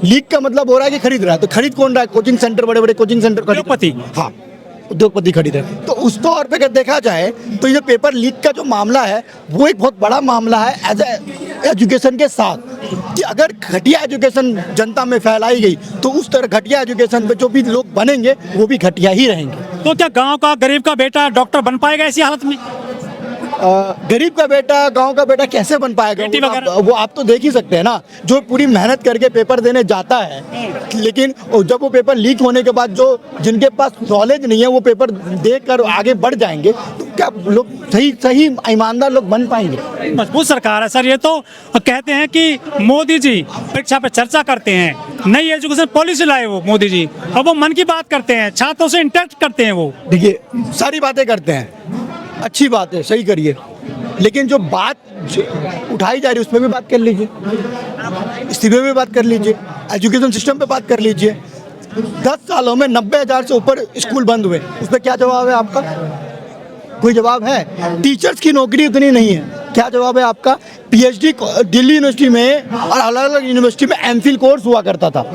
Leak का मतलब हो रहा है कि खरीद रहा है, तो खरीद कौन रहा है? कोचिंग सेंटर, बड़े बड़े कोचिंग सेंटर उद्योगपति। हाँ, उद्योगपति खरीद रहे हैं। तो उस तौर पे अगर देखा जाए तो ये पेपर लीक का जो मामला है वो एक बहुत बड़ा मामला है एज एजुकेशन के साथ, कि अगर घटिया एजुकेशन जनता में फैलाई गई तो उस तरह घटिया एजुकेशन पे जो भी लोग बनेंगे वो भी घटिया ही रहेंगे। तो क्या गांव का गरीब का बेटा डॉक्टर बन पाएगा ऐसी हालत में? गरीब का बेटा, गांव का बेटा कैसे बन पाएगा? बेटी वगैरह? वो आप तो देख ही सकते हैं ना, जो पूरी मेहनत करके पेपर देने जाता है, लेकिन जब वो पेपर लीक होने के बाद जो जिनके पास नॉलेज नहीं है वो पेपर देकर आगे बढ़ जाएंगे, तो क्या लोग सही ईमानदार लोग बन पाएंगे? मजबूत सरकार है सर। ये तो कहते हैं कि मोदी जी परीक्षा पे चर्चा करते हैं, नई एजुकेशन पॉलिसी लाए वो मोदी जी, अब वो मन की बात करते हैं, छात्रों से इंटरेक्ट करते हैं वो। देखिए, सारी बातें करते हैं, अच्छी बात है, सही करिए, लेकिन जो बात उठाई जा रही है उस पर भी बात कर लीजिए, इस्तीफे पे भी बात कर लीजिए, एजुकेशन सिस्टम पे बात कर लीजिए। 10 सालों में 90,000 से ऊपर स्कूल बंद हुए, उस पर क्या जवाब है आपका? कोई जवाब है? टीचर्स की नौकरी उतनी नहीं है, क्या जवाब है आपका? पीएचडी दिल्ली यूनिवर्सिटी में और अलग अलग यूनिवर्सिटी में एमफिल कोर्स हुआ करता था,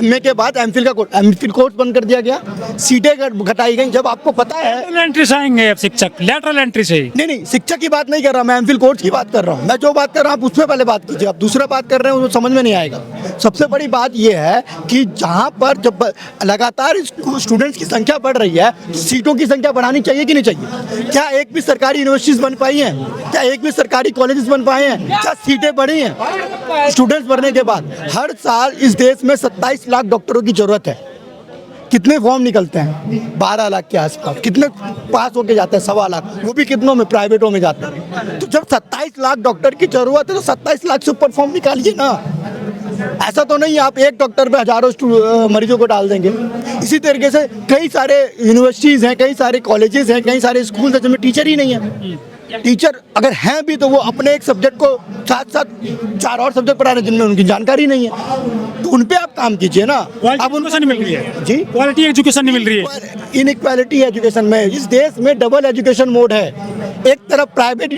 एमए के बाद एमफिल कोर्स बंद कर दिया गया, सीटें घटाई गई। जब आपको पता है लेटरल एंट्री से आएंगे अब शिक्षक, लेटरल एंट्री से। नहीं, शिक्षक की बात नहीं कर रहा मैं, एमफिल कोर्स की बात कर रहा हूँ। मैं जो बात कर रहा हूँ आप उसमें पहले बात कीजिए, आप दूसरा बात कर रहे हैं वो समझ में नहीं आएगा। सबसे बड़ी बात यह है कि जहाँ पर जब लगातार स्टूडेंट्स की संख्या बढ़ रही है, सीटों की संख्या बढ़ानी चाहिए कि नहीं चाहिए? क्या एक भी सरकारी यूनिवर्सिटीज बन पाई हैं? क्या एक भी सरकारी कॉलेजेस बन पाए हैं? क्या सीटें बढ़ी हैं? स्टूडेंट्स बढ़ने के बाद हर साल इस देश में 27 लाख डॉक्टरों की जरूरत है। कितने फॉर्म निकलते हैं? 12 लाख के आसपास। कितने पास होके जाते हैं? 1.25 लाख, वो भी कितनों में? प्राइवेटों में जाते हैं। तो जब 27 लाख डॉक्टर की जरूरत है तो 27 लाख से ऊपर फॉर्म निकालिए ना। ऐसा तो नहीं आप एक डॉक्टर पे हजारों मरीजों को डाल देंगे। इसी तरीके से कई सारे यूनिवर्सिटीज हैं, कई सारे कॉलेजेस हैं, कई सारे स्कूल हैं जिनमें टीचर ही नहीं है। टीचर अगर हैं भी तो वो अपने एक सब्जेक्ट को साथ साथ 4 और सब्जेक्ट पढ़ा रहे हैं जिनमें उनकी जानकारी नहीं है, तो उन पे आप काम कीजिए ना। अब उनको नहीं मिल रही है जी, क्वालिटी एजुकेशन नहीं मिल रही है। इनइक्वालिटी एजुकेशन में इस देश में डबल एजुकेशन मोड है, एक तरफ प्राइवेट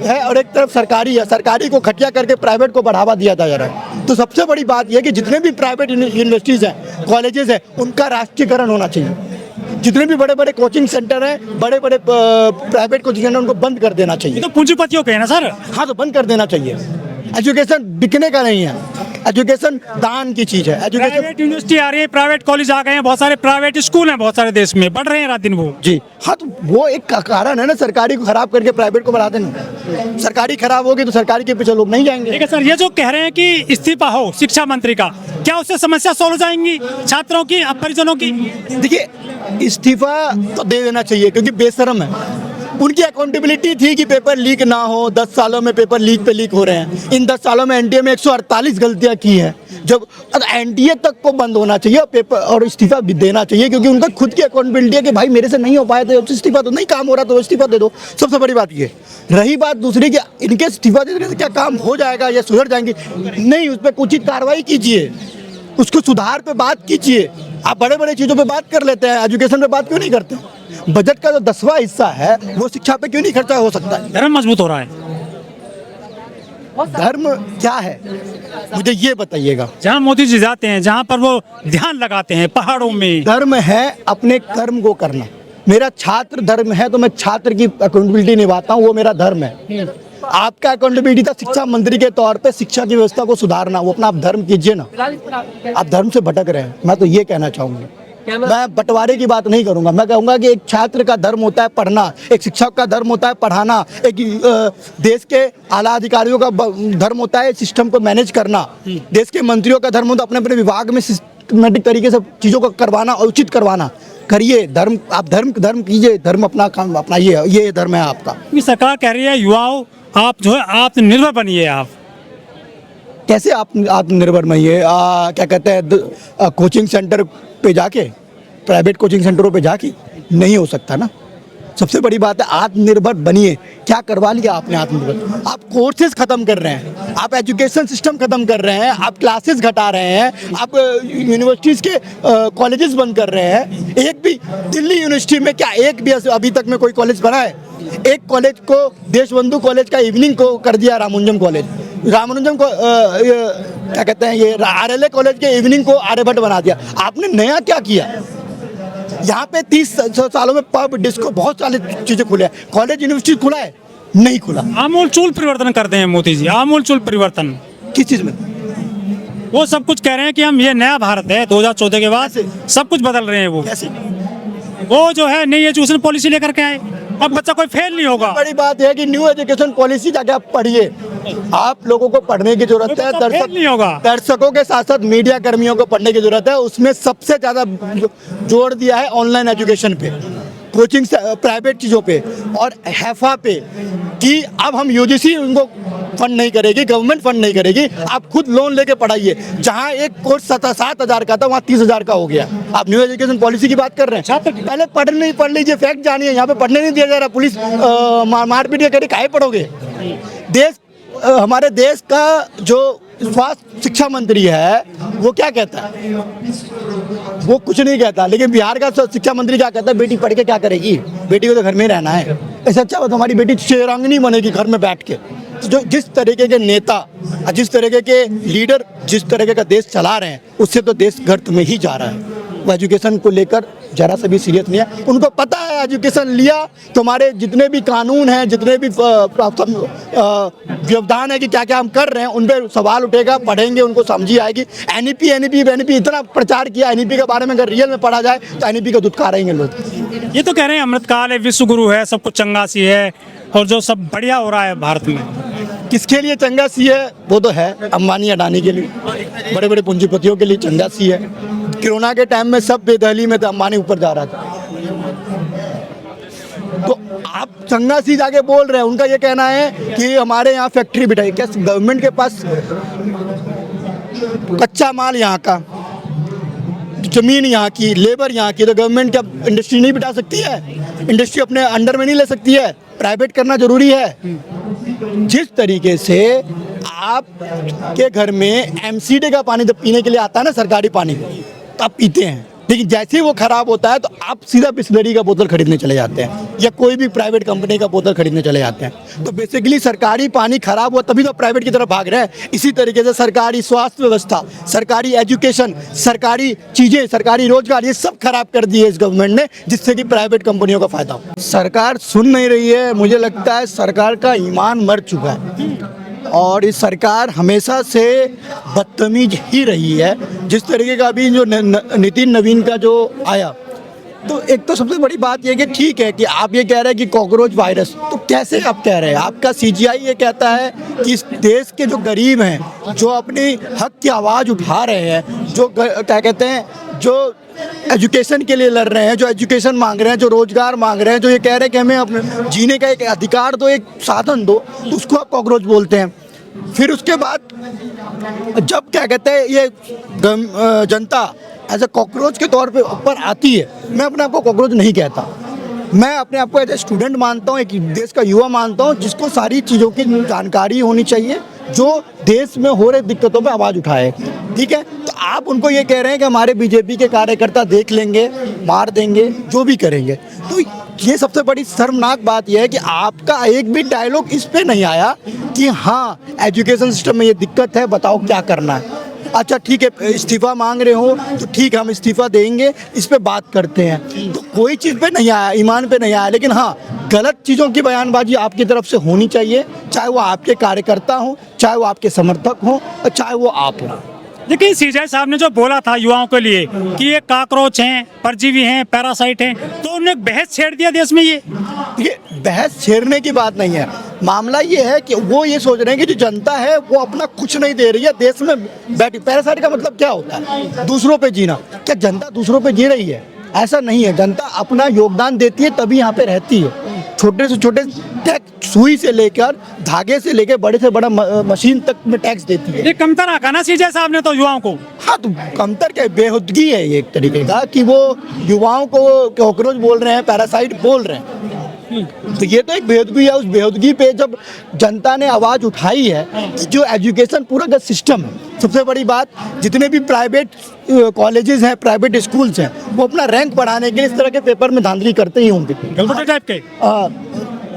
है और एक तरफ सरकारी है। सरकारी को घटिया करके प्राइवेट को बढ़ावा दिया जा रहा है। तो सबसे बड़ी बात यह है कि जितने भी प्राइवेट यूनिवर्सिटीज हैं, कॉलेजेस हैं, उनका राष्ट्रीयकरण होना चाहिए। जितने भी बड़े बड़े कोचिंग सेंटर हैं, बड़े बड़े प्राइवेट कोचिंग सेंटर, उनको बंद कर देना चाहिए। तो पूंजीपतियों के है ना सर? हाँ, तो बंद कर देना चाहिए। एजुकेशन बिकने का नहीं है, एजुकेशन दान की चीज है। एजुकेशन प्राइवेट यूनिवर्सिटी आ रही है, प्राइवेट कॉलेज आ गए हैं, बहुत सारे प्राइवेट स्कूल हैं, बहुत सारे देश में बढ़ रहे हैं रात दिन वो। जी हाँ, तो वो एक कारण है ना, सरकारी को खराब करके प्राइवेट को बढ़ा देना। सरकारी खराब होगी तो सरकारी के पीछे लोग नहीं जाएंगे। ठीक है सर, ये जो कह रहे हैं कि इस्तीफा हो शिक्षा मंत्री का, क्या उससे समस्या सॉल्व हो जाएंगी छात्रों की, परिजनों की? देखिए, इस्तीफा तो दे देना चाहिए क्योंकि बेशरम है। उनकी अकाउंटेबिलिटी थी कि पेपर लीक ना हो। 10 सालों में पेपर लीक पे लीक हो रहे हैं। इन 10 सालों में एनटीए में 148 गलतियां की हैं। जब एनटीए तक को बंद होना चाहिए पेपर और इस्तीफा भी देना चाहिए, क्योंकि उनका खुद की अकाउंटेबिलिटी है कि भाई मेरे से नहीं हो पाया तो इस्तीफा, तो नहीं काम हो रहा तो इस्तीफा दे दो। सबसे बड़ी बात ये। रही बात दूसरी कि इनके इस्तीफा देने से क्या काम हो जाएगा या सुधर जाएंगे? नहीं, उस पर उचित कार्रवाई कीजिए, उसको सुधार पे बात कीजिए। आप बड़े बड़े चीज़ों पे बात कर लेते हैं, एजुकेशन पे बात क्यों नहीं करते? बजट का जो 10वां हिस्सा है वो शिक्षा पे क्यों नहीं खर्चा हो सकता है? धर्म मजबूत हो रहा है। धर्म क्या है मुझे ये बताइएगा। जहाँ मोदी जी जाते हैं, जहाँ पर वो ध्यान लगाते हैं पहाड़ों में। धर्म है अपने कर्म को करना। मेरा छात्र धर्म है तो मैं छात्र की अकाउंटेबिलिटी निभाता हूँ, वो मेरा धर्म है। आपका अकाउंटेबिलिटी था शिक्षा मंत्री के तौर पे शिक्षा की व्यवस्था को सुधारना, वो अपना आप धर्म कीजिए ना। आप धर्म से भटक रहे हैं, मैं तो ये कहना चाहूँगा। मैं बंटवारे की बात नहीं करूंगा, मैं कहूँगा कि एक छात्र का धर्म होता है पढ़ना, एक शिक्षक का धर्म होता है पढ़ाना, एक देश के आला अधिकारियों का धर्म होता है सिस्टम को मैनेज करना, देश के मंत्रियों का धर्म होता है अपने अपने विभाग में सिस्टमेटिक तरीके से चीज़ों को करवाना और उचित करवाना। करिए धर्म, आप धर्म कीजिए, धर्म अपना काम अपना, ये धर्म है आपका। सरकार कह रही है युवाओं आप जो है आत्मनिर्भर बनिए। आप कैसे आप आत्मनिर्भर बनिए? क्या कहते हैं, कोचिंग सेंटर पे जाके, प्राइवेट कोचिंग सेंटरों पे जाके नहीं हो सकता ना। सबसे बड़ी बात है आत्मनिर्भर बनिए। क्या करवा लिया आपने आत्मनिर्भर? आप कोर्सेज खत्म कर रहे हैं, आप एजुकेशन सिस्टम खत्म कर रहे हैं, आप क्लासेस घटा रहे हैं, आप यूनिवर्सिटीज़ के कॉलेजेस बंद कर रहे हैं। एक भी दिल्ली यूनिवर्सिटी में क्या एक भी अभी तक में कोई कॉलेज बना है? एक कॉलेज को देशबंधु कॉलेज का इवनिंग को कर दिया रामानुजम कॉलेज। रामानुजन को क्या कहते हैं, ये आरएलए कॉलेज के इवनिंग को आर्यभट्ट बना दिया। आपने नया क्या किया? यहाँ पे 30 सालों में पब, डिस्को, बहुत सारी चीज़ें खुले हैं। कॉलेज यूनिवर्सिटी खुला है? नहीं खुला। आमूल चूल परिवर्तन करते हैं मोदी जी, आमूल चूल परिवर्तन। किस चीज़ में? वो सब कुछ कह रहे हैं कि हम ये नया भारत है, 2014 के बाद सब कुछ बदल रहे हैं। कैसे? वो जो है नई एजुकेशन पॉलिसी लेकर के आए, अब बच्चा कोई फेल नहीं होगा। बड़ी बात है कि न्यू एजुकेशन पॉलिसी जाके आप पढ़िए। आप लोगों को पढ़ने की जरूरत है, फेल नहीं होगा। दर्शकों के साथ साथ मीडिया कर्मियों को पढ़ने की जरूरत है। उसमें सबसे ज्यादा जोर दिया है ऑनलाइन एजुकेशन पे, कोचिंग प्राइवेट चीज़ों पे और हैफा पे, कि अब हम यूजीसी उनको फंड नहीं करेगी, गवर्नमेंट फंड नहीं करेगी, आप खुद लोन लेके पढ़ाइए। जहाँ एक कोर्स 7,000 का था वहाँ 30,000 का हो गया। आप न्यू एजुकेशन पॉलिसी की बात कर रहे हैं? पहले पढ़ लीजिए, फैक्ट जानिए। यहाँ पे पढ़ने नहीं दिया जा रहा, पुलिस मारपीट करके काहे पढ़ोगे? हमारे देश का जो स्वास्थ्य शिक्षा मंत्री है वो क्या कहता है? वो कुछ नहीं कहता। लेकिन बिहार का शिक्षा मंत्री क्या कहता है? बेटी पढ़ के क्या करेगी? बेटी को तो घर में रहना है। ऐसा अच्छा बात, हमारी बेटी शेरांगनी बनेगी घर में बैठ के। जो जिस तरीके के नेता, जिस तरीके के लीडर, जिस तरीके का देश चला रहे हैं, उससे तो देश गर्त में ही जा रहा है। वो एजुकेशन को लेकर जरा सा भी सीरियस नहीं है। उनको पता है एजुकेशन लिया तो हमारे जितने भी कानून हैं, जितने भी व्यवधान है कि क्या क्या हम कर रहे हैं, उन पर सवाल उठेगा, पढ़ेंगे, उनको समझी आएगी। एनईपी इतना प्रचार किया एनईपी के बारे में, अगर रियल में पढ़ा जाए तो एनईपी का दूध खा रहेंगे लोग। ये तो कह रहे हैं अमृतकाल है, विश्व गुरु है, सब कुछ चंगासी है और जो सब बढ़िया हो रहा है भारत में। किसके लिए चंगासी है? वो तो है अंबानी अडानी के लिए, बड़े बड़े पूंजीपतियों के लिए चंगासी है। कोरोना के टाइम में सब बेदहली में था, अंबानी ऊपर जा रहा था। तो आप चंगासी जाके बोल रहे हैं। उनका ये कहना है कि हमारे यहाँ फैक्ट्री बिठाई। क्या गवर्नमेंट के पास कच्चा माल यहाँ का, जमीन यहाँ की, लेबर यहाँ की, तो गवर्नमेंट क्या इंडस्ट्री नहीं बिठा सकती है? इंडस्ट्री अपने अंडर में नहीं ले सकती है? प्राइवेट करना जरूरी है। जिस तरीके से आप के घर में एमसीडी का पानी जब पीने के लिए आता है ना, सरकारी पानी, तो आप पीते हैं। लेकिन जैसे ही वो खराब होता है तो आप सीधा बिस्लरी का बोतल खरीदने चले जाते हैं या कोई भी प्राइवेट कंपनी का बोतल खरीदने चले जाते हैं। तो बेसिकली सरकारी पानी खराब हुआ तभी तो प्राइवेट की तरफ भाग रहे हैं। इसी तरीके से सरकारी स्वास्थ्य व्यवस्था, सरकारी एजुकेशन, सरकारी चीज़ें, सरकारी रोजगार, ये सब खराब कर दिए इस गवर्नमेंट ने, जिससे कि प्राइवेट कंपनियों का फायदा हो। सरकार सुन नहीं रही है। मुझे लगता है सरकार का ईमान मर चुका है और इस सरकार हमेशा से बदतमीज ही रही है। जिस तरीके का अभी जो नितिन नवीन का जो आया, तो एक तो सबसे बड़ी बात यह कि ठीक है कि आप ये कह रहे हैं कि कॉकरोच वायरस, तो कैसे आप कह रहे हैं? आपका सीजीआई ये कहता है कि इस देश के जो गरीब हैं, जो अपनी हक की आवाज़ उठा रहे हैं, जो क्या कहते हैं, जो एजुकेशन के लिए लड़ रहे हैं, जो एजुकेशन मांग रहे हैं, जो रोजगार मांग रहे हैं, जो ये कह रहे हैं कि हमें अपने जीने का एक अधिकार दो, एक साधन दो, तो उसको आप कॉकरोच बोलते हैं। फिर उसके बाद जब क्या कहते हैं ये जनता एज ए कॉकरोच के तौर पे ऊपर आती है, मैं अपने आप को कॉकरोच नहीं कहता। मैं अपने आप को एज ए स्टूडेंट मानता हूँ, एक देश का युवा मानता हूँ, जिसको सारी चीज़ों की जानकारी होनी चाहिए, जो देश में हो रहे दिक्कतों पे आवाज़ उठाए। ठीक है, तो आप उनको ये कह रहे हैं कि हमारे बीजेपी के कार्यकर्ता देख लेंगे, मार देंगे, जो भी करेंगे। तो ये सबसे बड़ी शर्मनाक बात यह है कि आपका एक भी डायलॉग इस पे नहीं आया कि हाँ एजुकेशन सिस्टम में ये दिक्कत है, बताओ क्या करना है। अच्छा ठीक है, इस्तीफा मांग रहे हो तो ठीक है, हम इस्तीफा देंगे, इस पे बात करते हैं। तो कोई चीज़ पे नहीं आया, ईमान पे नहीं आया। लेकिन हाँ, गलत चीज़ों की बयानबाजी आपकी तरफ से होनी चाहिए, चाहे वो आपके कार्यकर्ता हो, चाहे वो आपके समर्थक हो, और चाहे वो आप हो। देखिए सीजाई साहब ने जो बोला था युवाओं के लिए कि ये काकरोच हैं, परजीवी हैं, पैरासाइट हैं, तो उन्होंने बहस छेड़ दिया देश में। ये बहस छेड़ने की बात नहीं है। मामला ये है कि वो ये सोच रहे हैं कि जो जनता है वो अपना कुछ नहीं दे रही है, देश में बैठी। पैरासाइट का मतलब क्या होता है? दूसरों पे जीना। क्या जनता दूसरों पे जी रही है? ऐसा नहीं है। जनता अपना योगदान देती है तभी यहाँ पे रहती है। छोटे से छोटे टैक्स, सुई से लेकर धागे से लेकर बड़े से बड़ा मशीन तक में टैक्स देती है। ये कमतर आका ना सीजाई साहब ने तो युवाओं को। हाँ, तो कमतर क्या, बेहुदगी है ये एक तरीके का, कि वो युवाओं को कॉकरोच बोल रहे हैं, पैरासाइट बोल रहे हैं। तो ये तो एक बेहुदगी है। उस बेहुदगी पे जब जनता ने आवाज़ उठाई है कि जो एजुकेशन पूरा का सिस्टम है, सबसे बड़ी बात, जितने भी प्राइवेट कॉलेजेस हैं, प्राइवेट स्कूल्स हैं, वो अपना रैंक बढ़ाने के लिए इस तरह के पेपर में धांधली करते ही होंगे, टाइप के।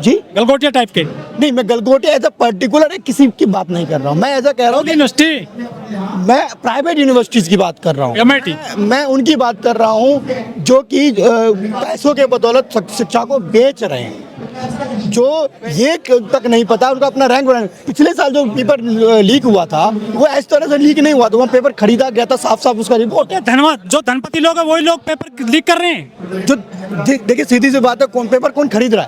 जी गलगोटिया टाइप के नहीं, मैं गलगोटे एज अ पर्टिकुलर किसी की बात नहीं कर रहा हूँ। मैं ऐसा कह रहा हूँ यूनिवर्सिटी मैं प्राइवेट यूनिवर्सिटीज़ की बात कर रहा हूँ। MIT मैं उनकी बात कर रहा हूँ जो कि पैसों के बदौलत शिक्षा को बेच रहे हैं, जो ये तक नहीं पता उनका अपना रैंक बनाना। पिछले साल जो पेपर लीक हुआ था वो इस तरह से लीक नहीं हुआ था, वहाँ पेपर खरीदा गया था, साफ साफ उसका रिपोर्ट है। धनवाद जो धनपति लोग हैं वही लोग पेपर लीक कर रहे हैं। जो देखिए सीधी सी बात है, कौन पेपर कौन खरीद रहा है?